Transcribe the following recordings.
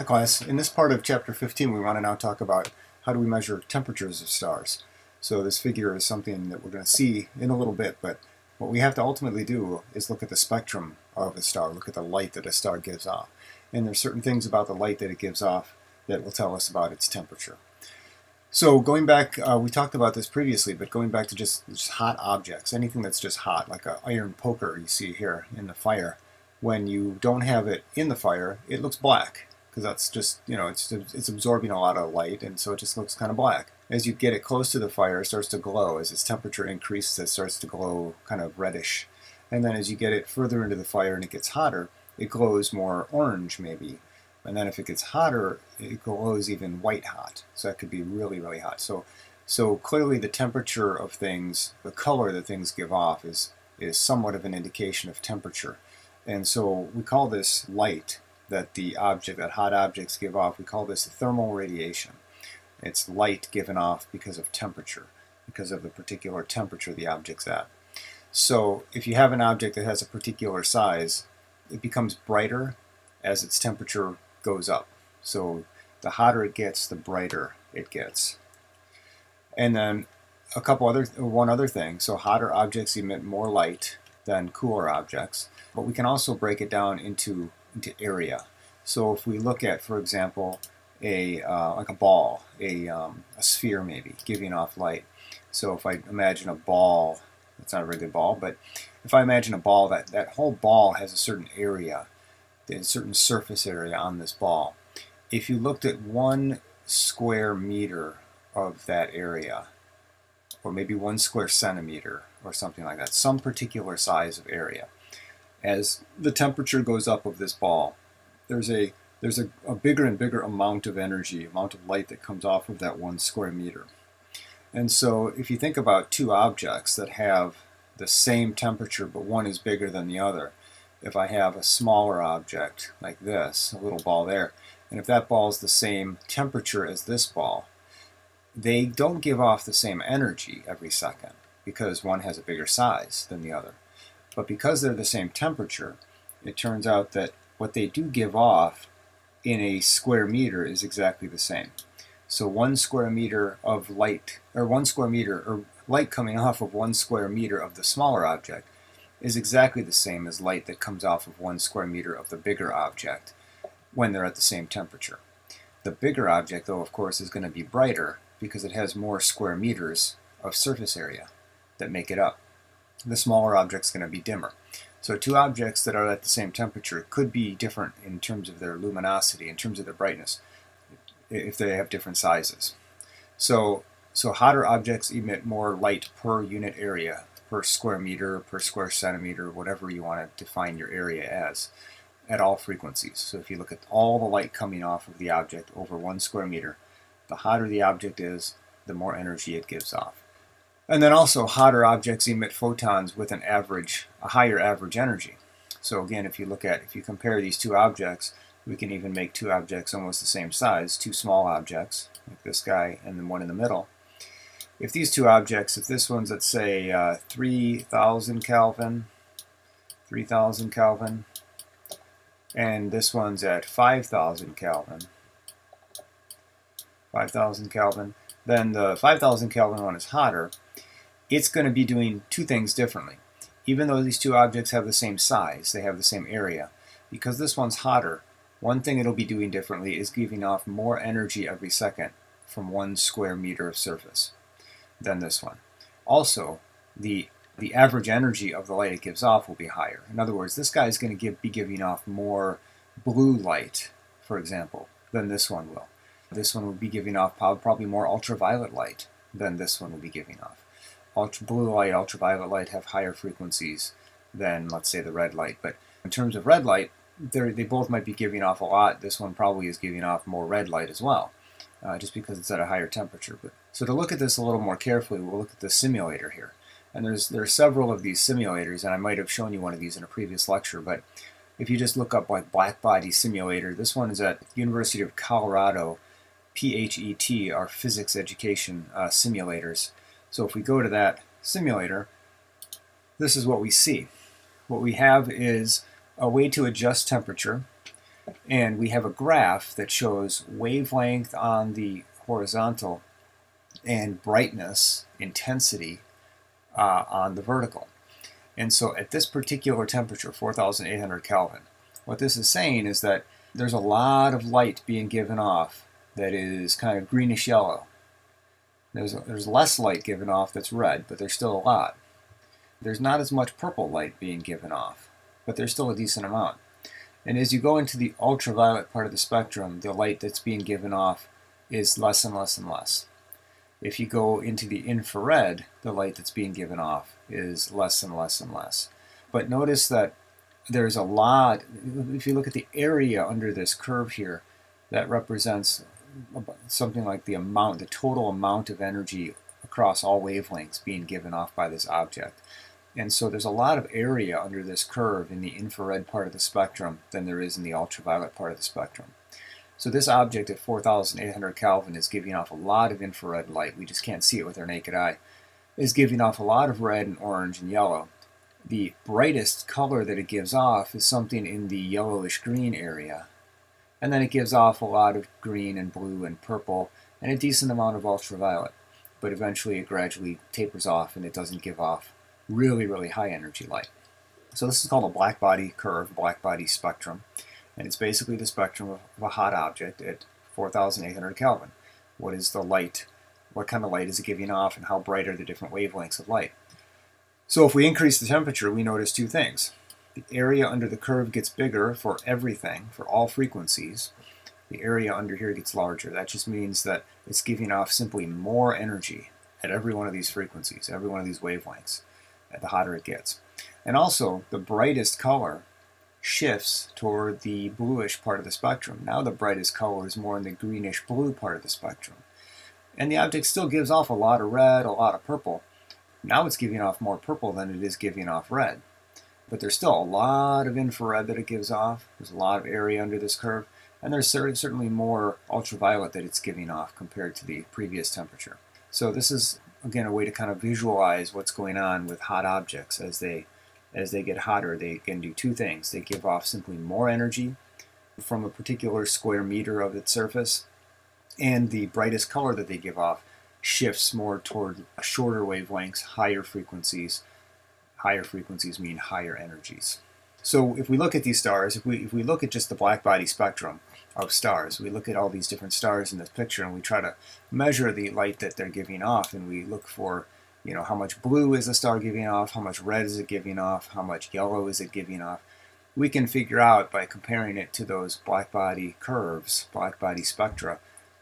Hi class, in this part of Chapter 15 we want to now talk about how do we measure temperatures of stars. So this figure is something that we're going to see in a little bit, but what we have to ultimately do is look at the spectrum of a star, look at the light that a star gives off. And there's certain things about the light that it gives off that will tell us about its temperature. So going back, we talked about this previously, but going back to just hot objects, anything that's just hot, like an iron poker you see here in the fire, when you don't have it in the fire, it looks black, because that's just, it's absorbing a lot of light, and so it just looks kind of black. As you get it close to the fire, it starts to glow. As its temperature increases, it starts to glow kind of reddish. And then as you get it further into the fire and it gets hotter, it glows more orange maybe. And then if it gets hotter, it glows even white hot. So that could be really, really hot. So clearly the temperature of things, the color that things give off is somewhat of an indication of temperature. And so we call this light that hot objects give off, we call this thermal radiation. It's light given off because of temperature, because of the particular temperature the object's at. So if you have an object that has a particular size, it becomes brighter as its temperature goes up. So the hotter it gets, the brighter it gets. And then one other thing, so hotter objects emit more light than cooler objects, but we can also break it down into area. So if we look at, for example, like a ball, a sphere maybe, giving off light. So if I imagine a ball, it's not a regular ball, but if I imagine a ball, that whole ball has a certain area, a certain surface area on this ball. If you looked at 1 square meter of that area, or maybe 1 square centimeter or something like that, some particular size of area, as the temperature goes up of this ball, there's a bigger and bigger amount of energy, amount of light that comes off of that 1 square meter. And so if you think about two objects that have the same temperature but one is bigger than the other, if I have a smaller object like this, a little ball there, and if that ball is the same temperature as this ball, they don't give off the same energy every second because one has a bigger size than the other. But because they're the same temperature, it turns out that what they do give off in a square meter is exactly the same. So 1 square meter of light, or light coming off of 1 square meter of the smaller object is exactly the same as light that comes off of 1 square meter of the bigger object when they're at the same temperature. The bigger object, though, of course, is going to be brighter because it has more square meters of surface area that make it up. The smaller object's going to be dimmer. So two objects that are at the same temperature could be different in terms of their luminosity, in terms of their brightness, if they have different sizes. So hotter objects emit more light per unit area, per square meter, per square centimeter, whatever you want to define your area as, at all frequencies. So if you look at all the light coming off of the object over 1 square meter, the hotter the object is, the more energy it gives off. And then also hotter objects emit photons with a higher average energy. So again, if you compare these two objects, we can even make two objects almost the same size, two small objects, like this guy and the one in the middle. If these two objects, if this one's, let's say, 3,000 Kelvin, and this one's at 5,000 Kelvin, then the 5,000 Kelvin one is hotter. It's going to be doing two things differently. Even though these two objects have the same size, they have the same area, because this one's hotter, one thing it'll be doing differently is giving off more energy every second from 1 square meter of surface than this one. Also, the average energy of the light it gives off will be higher. In other words, this guy is going to be giving off more blue light, for example, than this one will. This one will be giving off probably more ultraviolet light than this one will be giving off. Blue light, ultraviolet light have higher frequencies than, let's say, the red light. But in terms of red light, they both might be giving off a lot. This one probably is giving off more red light as well, just because it's at a higher temperature. So to look at this a little more carefully, we'll look at the simulator here. And there are several of these simulators, and I might have shown you one of these in a previous lecture, but if you just look up like black body simulator, this one is at University of Colorado. PHET are physics education simulators. So if we go to that simulator, this is what we see. What we have is a way to adjust temperature And we have a graph that shows wavelength on the horizontal and brightness, intensity, on the vertical. And so at this particular temperature, 4,800 Kelvin, what this is saying is that there's a lot of light being given off that is kind of greenish yellow. There's less light given off that's red, but there's still a lot. There's not as much purple light being given off, but there's still a decent amount. And as you go into the ultraviolet part of the spectrum, the light that's being given off is less and less and less. If you go into the infrared, the light that's being given off is less and less and less. But notice that there's a lot. If you look at the area under this curve here, that represents something like the total amount of energy across all wavelengths being given off by this object. And so there's a lot of area under this curve in the infrared part of the spectrum than there is in the ultraviolet part of the spectrum. So this object at 4,800 Kelvin is giving off a lot of infrared light. We just can't see it with our naked eye. It's giving off a lot of red and orange and yellow. The brightest color that it gives off is something in the yellowish green area. And then it gives off a lot of green and blue and purple and a decent amount of ultraviolet. But eventually it gradually tapers off and it doesn't give off really, really high energy light. So this is called a black body curve, black body spectrum. And it's basically the spectrum of a hot object at 4,800 Kelvin. What is the light? What kind of light is it giving off, and how bright are the different wavelengths of light? So if we increase the temperature, we notice two things. The area under the curve gets bigger for everything, for all frequencies. The area under here gets larger. That just means that it's giving off simply more energy at every one of these frequencies, every one of these wavelengths, the hotter it gets. And also, the brightest color shifts toward the bluish part of the spectrum. Now the brightest color is more in the greenish blue part of the spectrum. And the object still gives off a lot of red, a lot of purple. Now it's giving off more purple than it is giving off red. But there's still a lot of infrared that it gives off. There's a lot of area under this curve. And there's certainly more ultraviolet that it's giving off compared to the previous temperature. So this is, again, a way to kind of visualize what's going on with hot objects. As they get hotter, they can do two things. They give off simply more energy from a particular square meter of its surface, and the brightest color that they give off shifts more toward shorter wavelengths, higher frequencies. Higher frequencies mean higher energies. So if we look at these stars, if we look at just the black body spectrum of stars, we look at all these different stars in this picture and we try to measure the light that they're giving off, and we look for, how much blue is the star giving off, how much red is it giving off, how much yellow is it giving off. We can figure out by comparing it to those black body curves, black body spectra,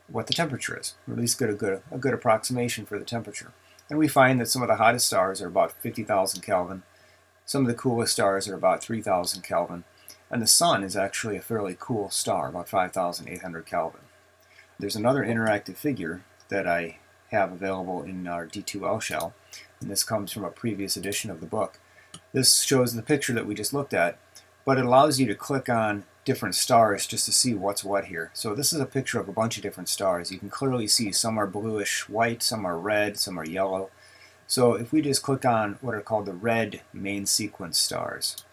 what the temperature is, or at least get a good approximation for the temperature. And we find that some of the hottest stars are about 50,000 Kelvin, some of the coolest stars are about 3,000 Kelvin, and the sun is actually a fairly cool star, about 5,800 Kelvin. There's another interactive figure that I have available in our D2L shell, and this comes from a previous edition of the book. This shows the picture that we just looked at, but it allows you to click on different stars just to see what's what here. So this is a picture of a bunch of different stars. You can clearly see some are bluish white, some are red, some are yellow. So if we just click on what are called the red main sequence stars,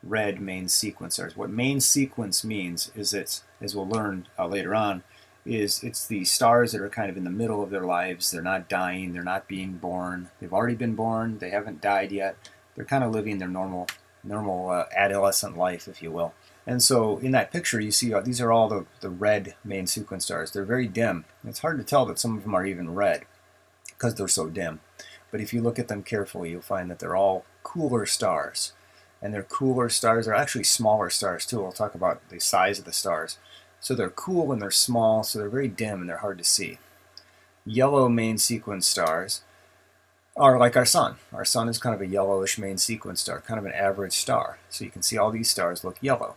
red main sequence stars. What main sequence means is it's, as we'll learn later on, it's the stars that are kind of in the middle of their lives. They're not dying, they're not being born. They've already been born, they haven't died yet. They're kind of living their normal adolescent life, if you will. And so in that picture you see these are all the red main sequence stars. They're very dim. It's hard to tell that some of them are even red because they're so dim. But if you look at them carefully, you'll find that they're all cooler stars. And they're cooler stars. They're actually smaller stars too. We'll talk about the size of the stars. So they're cool and they're small, so they're very dim and they're hard to see. Yellow main sequence stars are like our sun. Our sun is kind of a yellowish main sequence star, kind of an average star. So you can see all these stars look yellow.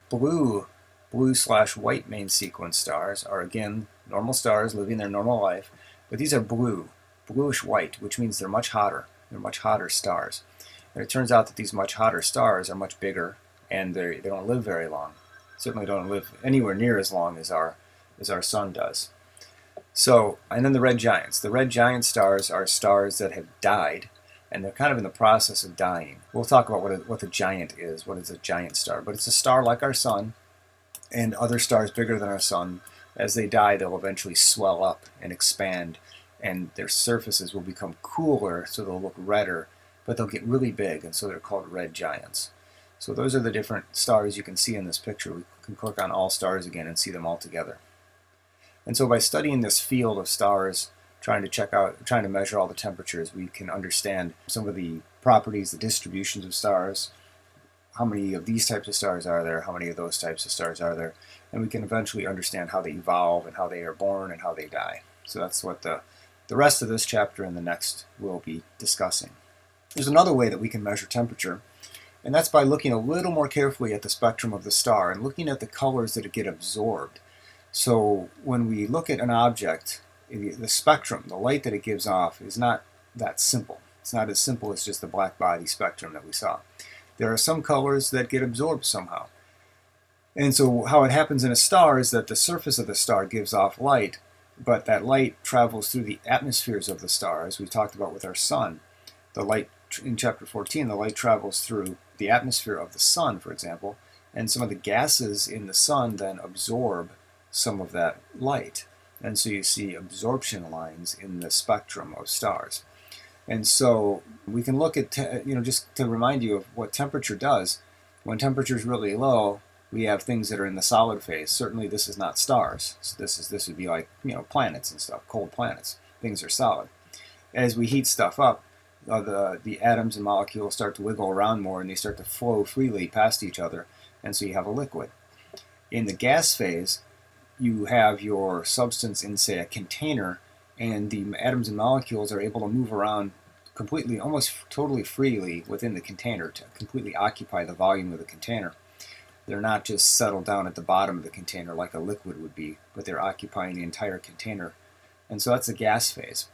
Blue/white main sequence stars are, again, normal stars living their normal life, but these are bluish white, which means they're much hotter. They're much hotter stars. And it turns out that these much hotter stars are much bigger, and they don't live very long. Certainly don't live anywhere near as long as our sun does. So, and then the red giants. The red giant stars are stars that have died, and they're kind of in the process of dying. We'll talk about what a giant is. What is a giant star? But it's a star like our sun, And other stars bigger than our sun, as they die, they'll eventually swell up and expand, and their surfaces will become cooler, so they'll look redder, but they'll get really big, and so they're called red giants. So those are the different stars you can see in this picture. We can click on all stars again and see them all together. And so by studying this field of stars, trying to measure all the temperatures, we can understand some of the properties, the distributions of stars, how many of these types of stars are there, how many of those types of stars are there, and we can eventually understand how they evolve and how they are born and how they die. So that's what the rest of this chapter and the next will be discussing. There's another way that we can measure temperature, and that's by looking a little more carefully at the spectrum of the star and looking at the colors that get absorbed. So when we look at an object, the spectrum, the light that it gives off, is not that simple. It's not as simple as just the black body spectrum that we saw. There are some colors that get absorbed somehow. And so how it happens in a star is that the surface of the star gives off light, but that light travels through the atmospheres of the star, as we talked about with our sun. The light, in Chapter 14, the light travels through the atmosphere of the sun, for example, and some of the gases in the sun then absorb some of that light. And so you see absorption lines in the spectrum of stars. And so we can look at, just to remind you of what temperature does. When temperature is really low, we have things that are in the solid phase. Certainly this is not stars. So this would be like, planets and stuff, cold planets. Things are solid. As we heat stuff up, the atoms and molecules start to wiggle around more, and they start to flow freely past each other, and so you have a liquid. In the gas phase, you have your substance in, say, a container, and the atoms and molecules are able to move around completely, almost totally freely within the container to completely occupy the volume of the container. They're not just settled down at the bottom of the container like a liquid would be, but they're occupying the entire container. And so that's the gas phase.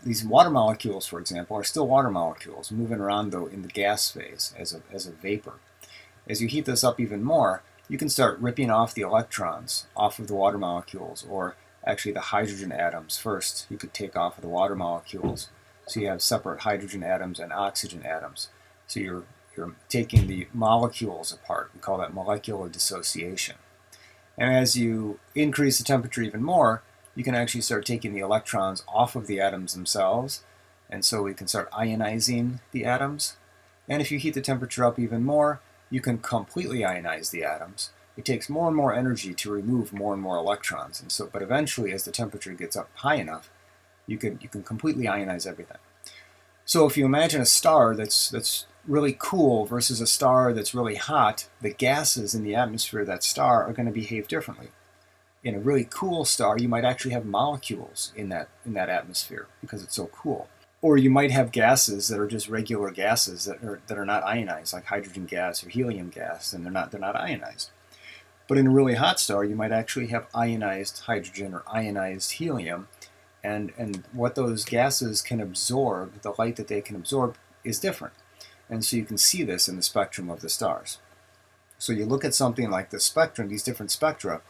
These water molecules, for example, are still water molecules, moving around, though, in the gas phase as a vapor. As you heat this up even more, you can start ripping off the electrons off of the water molecules, or actually the hydrogen atoms first. You could take off of the water molecules, so you have separate hydrogen atoms and oxygen atoms. So you're taking the molecules apart. We call that molecular dissociation. And as you increase the temperature even more, you can actually start taking the electrons off of the atoms themselves, and so we can start ionizing the atoms. And if you heat the temperature up even more, you can completely ionize the atoms. It takes more and more energy to remove more and more electrons, but eventually, as the temperature gets up high enough, you can completely ionize everything. So if you imagine a star that's really cool versus a star that's really hot, the gases in the atmosphere of that star are going to behave differently. In a really cool star, you might actually have molecules in that atmosphere because it's so cool. Or you might have gases that are just regular gases that are not ionized, like hydrogen gas or helium gas, and they're not ionized. But in a really hot star, you might actually have ionized hydrogen or ionized helium, and what those gases can absorb, the light that they can absorb, is different. And so you can see this in the spectrum of the stars. So you look at something like the spectrum, these different spectra,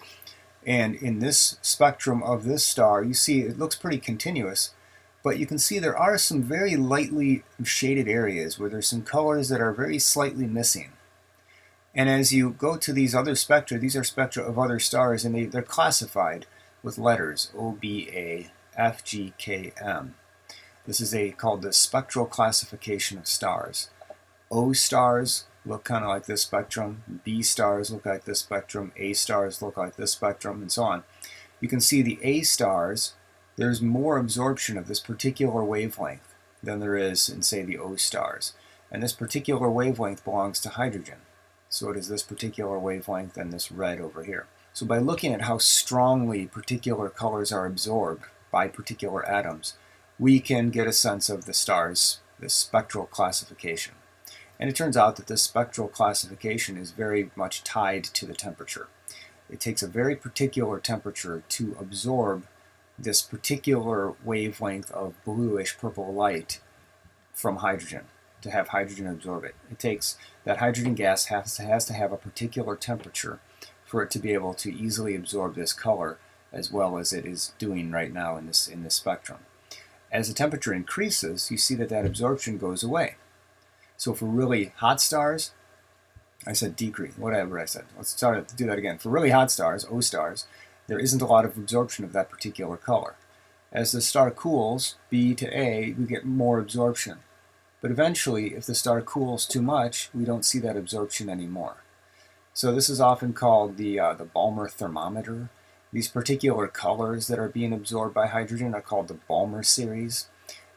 and in this spectrum of this star, you see it looks pretty continuous, but you can see there are some very lightly shaded areas where there's some colors that are very slightly missing. And as you go to these other spectra, these are spectra of other stars, and they're classified with letters O, B, A, F, G, K, M. This is called the spectral classification of stars. O stars look kind of like this spectrum, B stars look like this spectrum, A stars look like this spectrum, and so on. You can see the A stars, there's more absorption of this particular wavelength than there is in, say, the O stars. And this particular wavelength belongs to hydrogen. So it is this particular wavelength and this red over here. So by looking at how strongly particular colors are absorbed by particular atoms, we can get a sense of the stars, the spectral classification. And it turns out that this spectral classification is very much tied to the temperature. It takes a very particular temperature to absorb this particular wavelength of bluish purple light from hydrogen, to have hydrogen absorb it. It takes that hydrogen gas has to have a particular temperature for it to be able to easily absorb this color as well as it is doing right now in this spectrum. As the temperature increases, you see that absorption goes away. So for really hot stars, I said decrease, whatever I said. Let's start to do that again. For really hot stars, O stars, there isn't a lot of absorption of that particular color. As the star cools, B to A, we get more absorption. But eventually, if the star cools too much, we don't see that absorption anymore. So this is often called the Balmer thermometer. These particular colors that are being absorbed by hydrogen are called the Balmer series.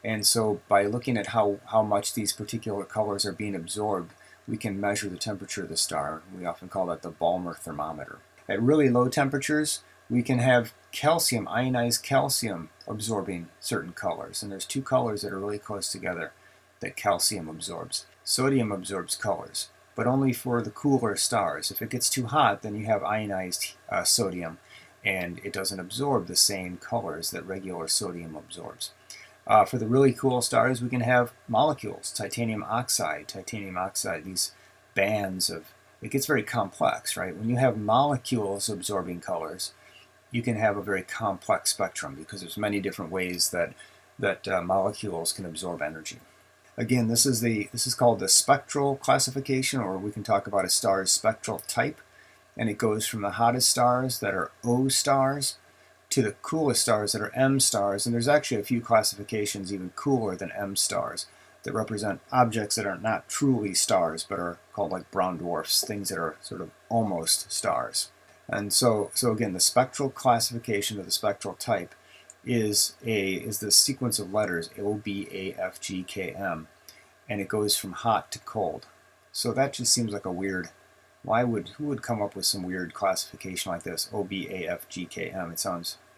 And so by looking at how much these particular colors are being absorbed, we can measure the temperature of the star. We often call that the Balmer thermometer. At really low temperatures, we can have calcium, ionized calcium, absorbing certain colors. And there's two colors that are really close together that calcium absorbs. Sodium absorbs colors, but only for the cooler stars. If it gets too hot, then you have ionized sodium, and it doesn't absorb the same colors that regular sodium absorbs. For the really cool stars, we can have molecules, titanium oxide, these bands of, it gets very complex, right? When you have molecules absorbing colors, you can have a very complex spectrum because there's many different ways that molecules can absorb energy. Again, this is called the spectral classification, or we can talk about a star's spectral type, and it goes from the hottest stars that are O stars to the coolest stars that are M stars, and there's actually a few classifications even cooler than M stars that represent objects that are not truly stars but are called like brown dwarfs, things that are sort of almost stars. And so again, the spectral classification of the spectral type is the sequence of letters O, B, A, F, G, K, M, and it goes from hot to cold. So that just seems like a weird. Who would come up with some weird classification like this? O, B, A, F, G, K, M. It's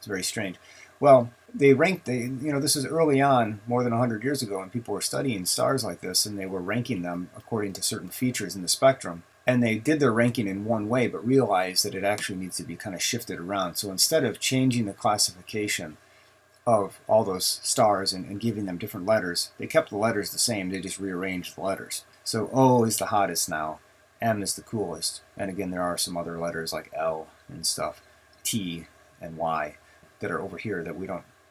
very strange. Well, this is early on, more than 100 years ago, when people were studying stars like this, and they were ranking them according to certain features in the spectrum. And they did their ranking in one way, but realized that it actually needs to be kind of shifted around. So instead of changing the classification of all those stars and giving them different letters, they kept the letters the same, they just rearranged the letters. So O is the hottest now, M is the coolest, and again there are some other letters like L and stuff, T and Y, that are over here that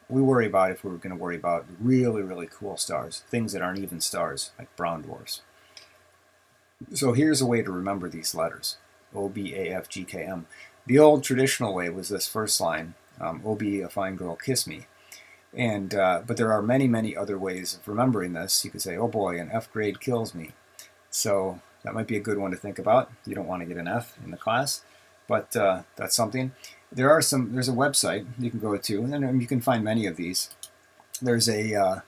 we worry about if we were going to worry about really, really cool stars, things that aren't even stars, like brown dwarfs. So here's a way to remember these letters, O, B, A, F, G, K, M. The old traditional way was this first line, O, B, a fine girl, kiss me. And but there are many, many other ways of remembering this. You could say, oh boy, an F grade kills me. So that might be a good one to think about. You don't want to get an F in the class, but that's something. There's a website you can go to, and you can find many of these. There's an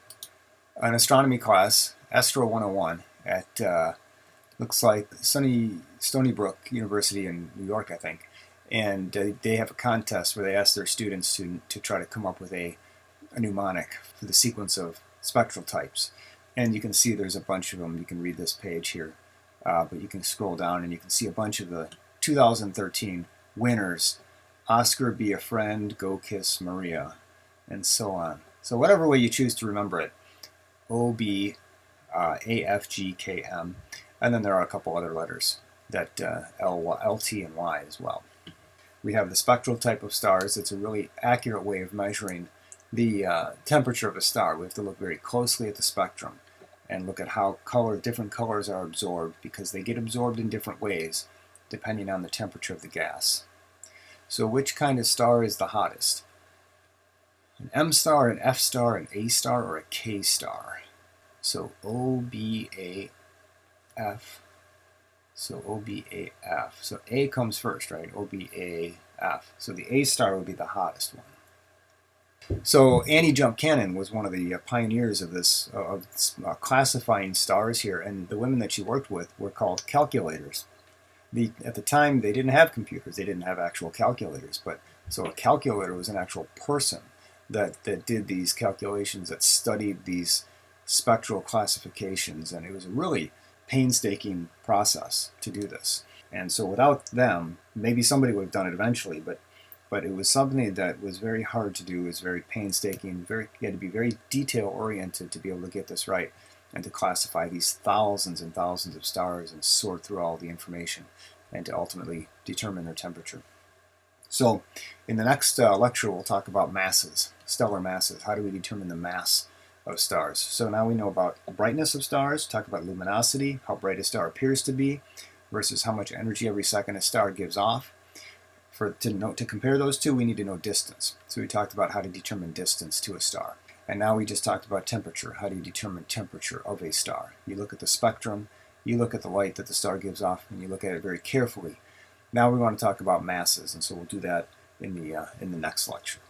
astronomy class, Astro 101, at looks like Stony Brook University in New York, I think. And they have a contest where they ask their students to try to come up with a mnemonic for the sequence of spectral types. And you can see there's a bunch of them. You can read this page here. But you can scroll down and you can see a bunch of the 2013 winners. Oscar, be a friend, go kiss Maria, and so on. So whatever way you choose to remember it, O, B, A, F, G, K, M. And then there are a couple other letters that L, T, and Y as well. We have the spectral type of stars. It's a really accurate way of measuring the temperature of a star. We have to look very closely at the spectrum and look at how different colors are absorbed, because they get absorbed in different ways depending on the temperature of the gas. So which kind of star is the hottest? An M star, an F star, an A star, or a K star? So O, B, A, F. So O, B, A, F. So A comes first, right? O, B, A, F. So the A star would be the hottest one. So Annie Jump Cannon was one of the pioneers of this, classifying stars here, and the women that she worked with were called calculators. At the time, they didn't have computers, they didn't have actual calculators, but so a calculator was an actual person that did these calculations, that studied these spectral classifications, and it was a really painstaking process to do this. And so without them, maybe somebody would have done it eventually, but it was something that was very hard to do. It was very painstaking. You had to be very detail-oriented to be able to get this right and to classify these thousands and thousands of stars and sort through all the information and to ultimately determine their temperature. So in the next lecture, we'll talk about masses, stellar masses. How do we determine the mass of stars? So now we know about the brightness of stars, talk about luminosity, how bright a star appears to be. versus how much energy every second a star gives off. To compare those two, we need to know distance. So we talked about how to determine distance to a star. And now we just talked about temperature. How do you determine temperature of a star? You look at the spectrum, you look at the light that the star gives off, and you look at it very carefully. Now we want to talk about masses, and so we'll do that in the next lecture.